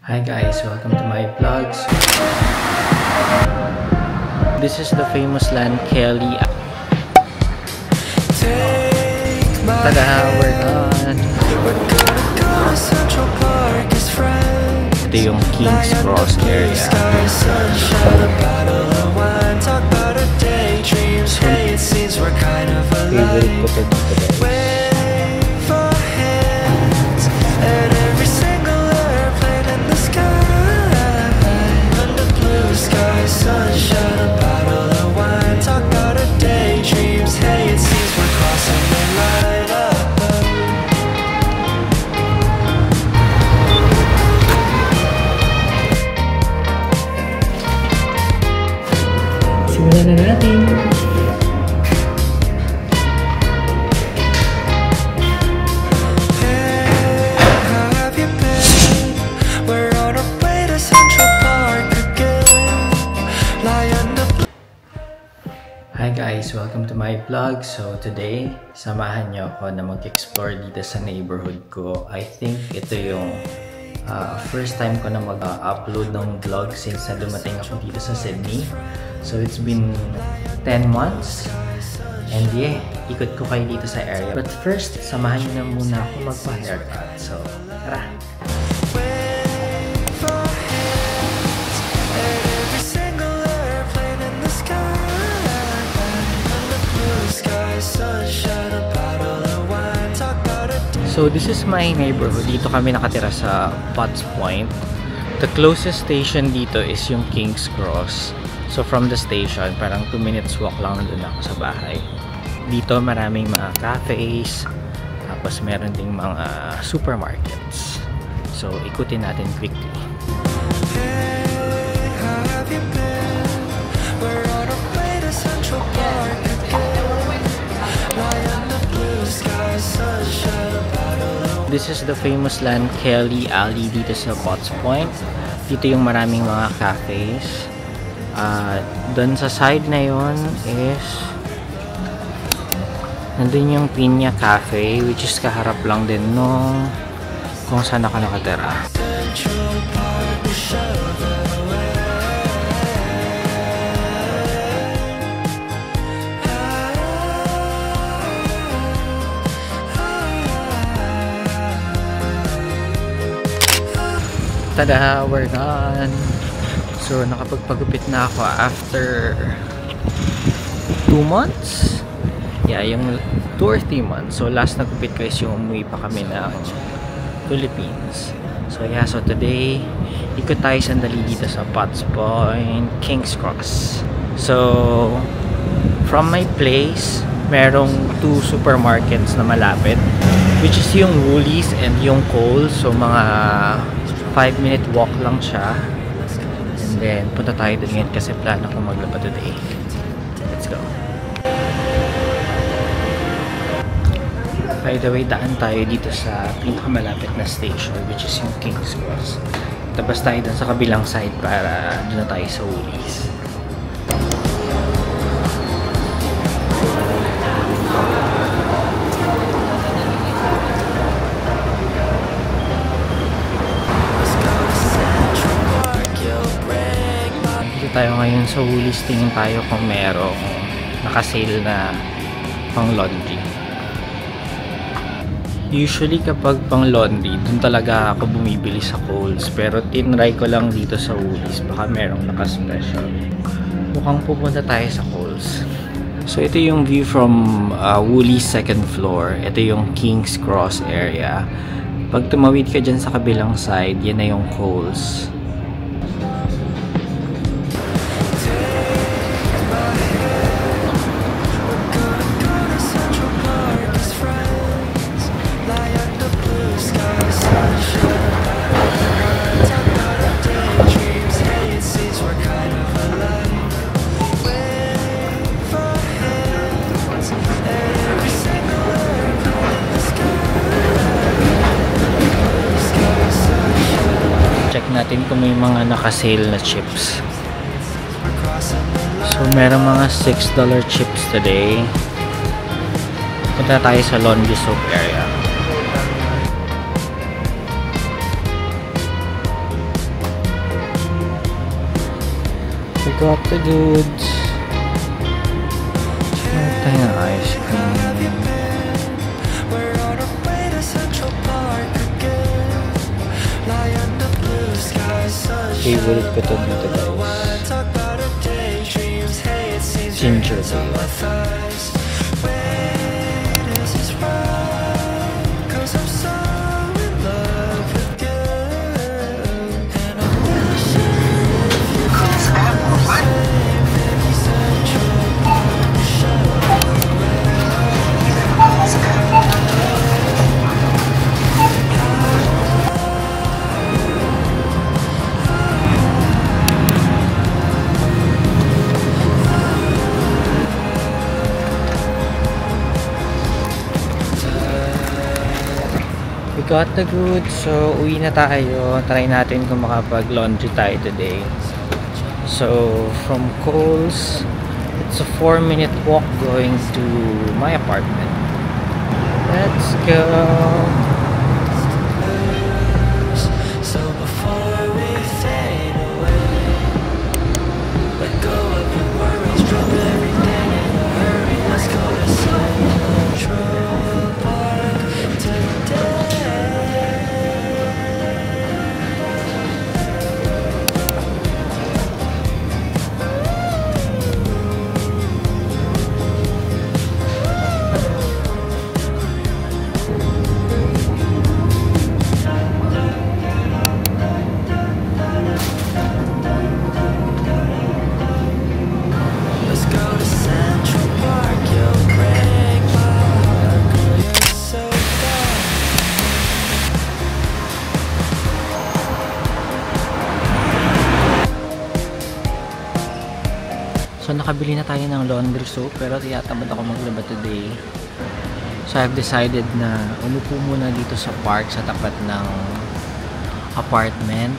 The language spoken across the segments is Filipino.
Hi guys, welcome to my vlogs. This is the famous land Kelly. Tada, we're done. Ito yung King's Cross area. Favorite ko to dito guys. Simulan na natin! Hi guys! Welcome to my vlog. So today, samahan niyo ako na mag-explore dito sa neighborhood ko. I think ito yung first time ko na mag-upload ng vlog since na dumating ako dito sa Sydney. So it's been 10 months. And yeah, ikot ko kayo dito sa area. But first, samahan niyo na muna ako magpa-haircut. So, tara! So this is my neighborhood. Dito kami nakatira sa Potts Point. The closest station dito is yung King's Cross. So from the station, parang 2 minutes walk lang nandun ako sa bahay. Dito maraming mga cafes, tapos meron ding mga supermarkets. So ikutin natin quickly. This is the famous land Kelly Alley dito sa Potts Point. Dito yung maraming mga cafes. Doon sa side na yon is nandun yung Pinya Cafe, which is kaharap lang din nung kung saan ako nakatira. Tada! We're done! So, nakapagpagupit na ako after 2 months? Yeah, yung 2 or 3 months. So, last nagupit ko is yung umuwi pa kami ng Philippines. So, yeah. So, today, ikot tayo sandali dito sa Potts Point, King's Cross. So, from my place, merong 2 supermarkets na malapit. Which is yung Woolies and yung Coles. So, mga 5-minute walk lang siya. And then, punta tayo doon ngayon kasi plano ko maglaba today. Let's go. By the way, daan tayo dito sa pinakamalapit na station, which is yung King's Cross. Tapos tayo doon sa kabilang side para doon na tayo sa Woolies. Tayo ngayon sa Woolies, tingin tayo kung merong nakasale na pang laundry. Usually kapag pang laundry, dun talaga ako bumibili sa Coles, pero tinry ko lang dito sa Woolies, baka merong naka-special. Mukhang pupunta tayo sa Coles. So ito yung view from Woolies 2nd floor. Ito yung King's Cross area. Pag tumawid ka dyan sa kabilang side, yan na yung Coles. Natin kung may mga naka-sale na chips. So meron mga $6 chips today. Punta tayo sa laundry soap area. We got the goods. Meron tayong ice cream. Favorite ko to dito, guys. Ginger ale. We got the goods, so uwi na tayo. Try natin kung makapag-laundry tayo today. So, from Kohl's, it's a 4-minute walk going to my apartment. Let's go! So, nakabili na tayo ng laundry soap pero tiyatamad ako maglaba today. So, I've decided na umupo muna dito sa park sa tapat ng apartment.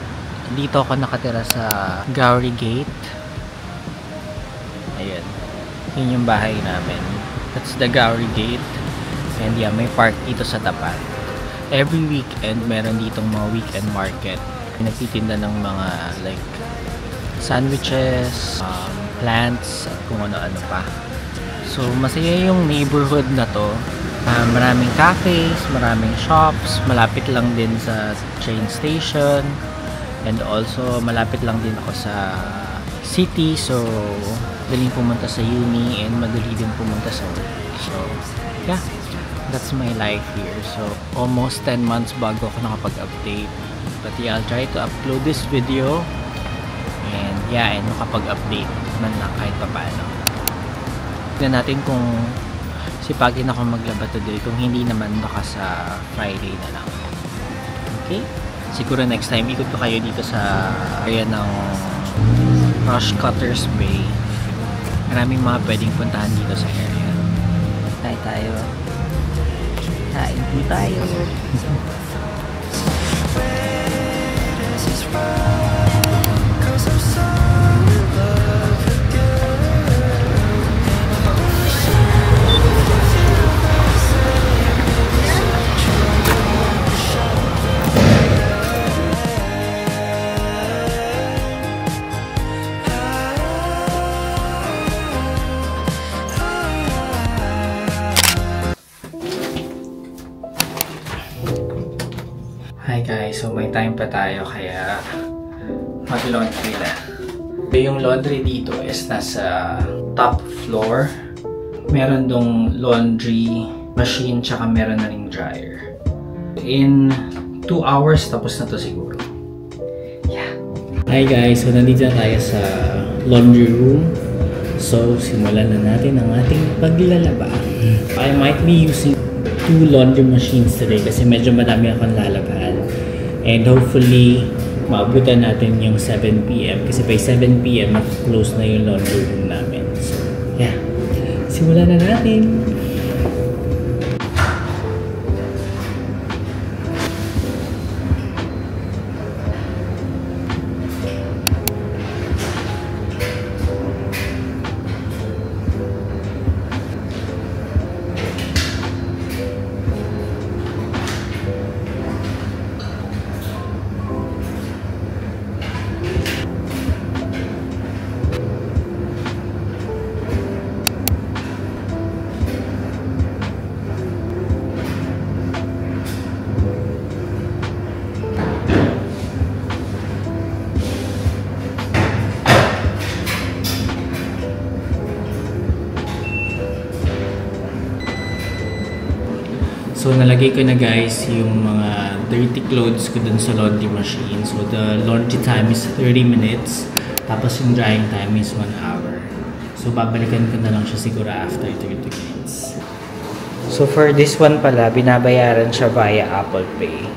Dito ako nakatira sa Gowrie Gate. Ayan. Yun yung bahay namin. That's the Gowrie Gate. And yeah, may park dito sa tapat. Every weekend, meron ditong mga weekend market. Nagtitinda ng mga like sandwiches, plants, at kung ano-ano pa. So, masaya yung neighborhood na to. Maraming cafes, maraming shops, malapit lang din sa train station, and also malapit lang din ako sa city, so daling pumunta sa uni and madali din pumunta sa work. So, yeah, that's my life here. So, almost 10 months bago ako nakapag-update. But yeah, I'll try to upload this video. And yeah, and makapag-update man lang kahit pa paano. Tignan natin kung sipagin ako maglaba today. Kung hindi naman, baka sa Friday na lang. Okay? Siguro next time, ikot ko kayo dito sa area ng Rush Cutters Bay. Maraming mga pwedeng puntahan dito sa area. Tayo. Kain po tayo. Hi guys, so may time pa tayo kaya mag-laundry na. Yung laundry dito is nasa top floor. Meron dong laundry machine tsaka meron na ring dryer. In 2 hours tapos na to siguro. Yeah. Hi guys, so nandito na tayo sa laundry room. So simulan na natin ang ating paglalaba. I might be using 2 laundry machines today kasi medyo madami akong lalabahan. And hopefully, maabutan natin yung 7 PM kasi by 7 PM close na yung laundry room namin. So, yeah. Simulan na natin! So, nalagay ko na guys yung mga dirty clothes ko dun sa laundry machine. So, the laundry time is 30 minutes. Tapos yung drying time is 1 hour. So, babalikan ko na lang siya siguro after 30 minutes. So, for this one pala, binabayaran siya via Apple Pay.